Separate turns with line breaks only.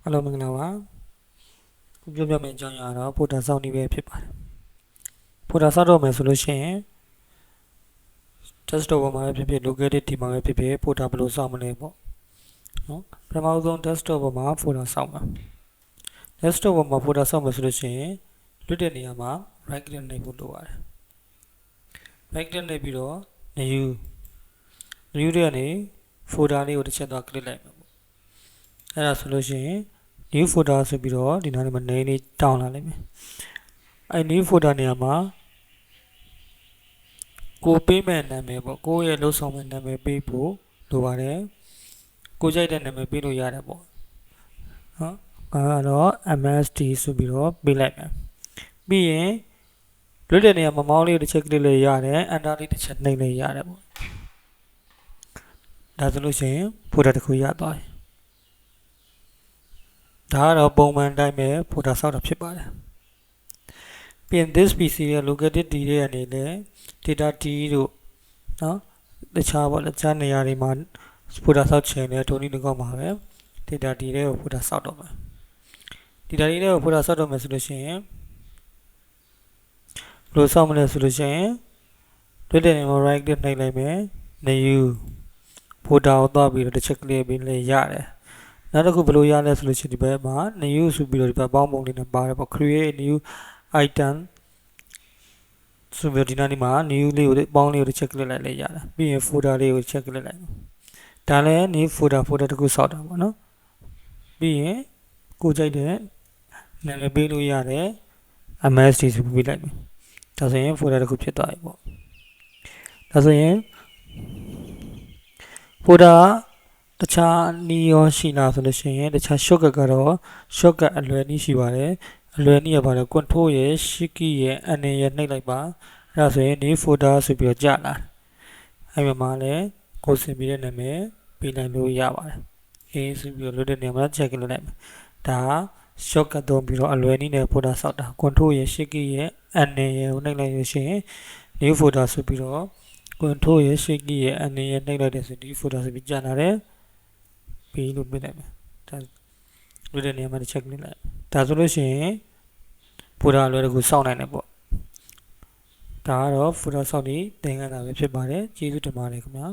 အားလုံးမင်္ဂလာပါခုပြောပြမယ့်အကြောင်းအရာတော့ဖိုတာစောင့်နည်းပဲဖြစ်ပါတယ်ဖိုတာစောင့်တော့မယ်ဆိုလို့ရှိရင် desktop ပေါ်မှာပဲဖြစ်ဖြစ် located ဒီမှာပဲဖြစ်ဖြစ်ဖိုတာဘယ်လိုစောင့်မလဲပေါ့နော်ပထမဆုံး desktop ပေါ်မှာဖိုတာစောင့်ပါ desktop ပေါ်မှာဖိုတာစောင့်မယ်ဆိုလို့ရှိရင်လွတ်တဲ့နေရာမှာ right click နှိပ်ဖို့လိုပါတယ် right click နှိပ်ပြီးတော့ new တွေကနေ folder လေးကိုတစ်ချက်သွား click လိုက်မယ်ပေါ့အဲ့ဒါဆိုလို့ရှိရင်new folder ဆိုပြီးတော့ဒီနားလေးမှာ name လေးတောင်းလာလိမ့်မယ်အဲ့ new folder နေရာမှာကိုပေးမဲ့နာမည်ပေါ့ကိုရဲ့လုပ်ဆောင်မဲ့နာမည်ပေးဖို့လိုပါတယ်ကိုကြိုက်တဲ့နာမည်ပေးလို့ရတယ်ပေါ့နော်အဲ့တော့ MSD ဆိုပြီးတော့ပေးလိုက်မယ်ပြီးရင်လွတ်တဲ့နေရာမှာမောင်းလေးတစ်ချက် click လေးရတယ် enter လေးတစ်ချက်နှိပ်လေးရတယ်ပေါ့ဒါဆိုလို့ရှိရင် folder တစ်ခုရသွားပြီဒါကတော့ပုံမှန်တိုင်းပဲ folder ဆောက်တာဖြစ်ပါတယ်ပြင် this PC ရဲ့ located D တွေအနေနဲ့ data D တို့နော်တခြားပေါ့တခြားနေရာတွေမှာ folder ဆောက်ချင်တဲ့ဒုံနည်းတစ်ခုမှာပဲ data D တွေကို folder ဆောက်တော့မယ် data D တွေကို folder ဆောက်တော့မယ်ဆိုလို့ရှိရင်ဘယ်လိုဆောက်မလဲဆိုလို့ရှိရင်တွေ့တဲ့နေရာမှာ right click နှိပ်လိုက်မယ် new folder ကိုသွားပြီးတော့တစ်ချက် click ပြီးလေရတယ်နောက်တစ်ခုဘယ်လိုရလဲဆိုလို့ရှိရင်ဒီဘက်မှာ new ဆိုပြီးတော့ဒီဘက်ပေါင်းပုံလေးနဲ့ပါတယ်ပေါ့ create new item ဆိုပြီးဒီနားလေးမှာ new လေးကိုပေါင်းလေးကို check လိုက်လိုက်ရတယ်ပြီးရင် folder လေးကို check လိုက်လိုက်ဒါလည်း new folder တစ်ခုစောက်တာပေါ့နော်ပြီးရင်ကိုကြိုက်တဲ့နာမည်ပေးလို့ရတယ် MSD ဆိုပြီးလိုက်မယ်ဒါဆိုရင် folder တစ်ခုဖြစ်သွားပြီပေါ့ဒါဆိုရင် folder တခြားနည်းရောရှိလားဆိုလို့ရှိရင်တခြား shortcut ကတော့ shortcut အလွယ်နည်းရှိပါတယ်အလွယ်နည်းရပါတယ် control ရဲ့ shift key ရဲ့ n ရဲ့နှိပ်လိုက်ပါအဲ့ဒါဆိုရင် new folder ဆိုပြီးတော့ကြာလာအဲ့မှာလည်းကိုယ်စင်ပြီးတဲ့နာမည်ပေးနိုင်လို့ရပါတယ်အေးဆိုပြီးတော့လွတ်တဲ့နေရာမှာ check လုပ်လိုက်မယ်ဒါ shortcut သုံးပြီးတော့အလွယ်နည်းနဲ့ folder ဆောက်တာ control ရဲ့ shift key ရဲ့ n ရဲ့ကိုနှိပ်လိုက်လို့ရှိရင် new folder ဆိုပြီးတော့ control ရဲ့ shift key ရဲ့ n ရဲ့နှိပ်လိုက်တဲ့ဆို new folder ဆိုပြီးကြာလာတယ်ပြီးလို့ပြလိုက်မယ်ဒါလွတ်တဲ့နေရာမှာ check လုပ်လိုက်ဒါဆိုလို့ရှိရင် folder လွယ်တကူစောင့်နိုင်တယ်ပေါ့ဒါကတော့ folder စောင့်ပြီးသင်ခန်းစာပဲဖြစ်ပါတယ်ကျေးဇူးတင်ပါတယ်ခင်ဗျာ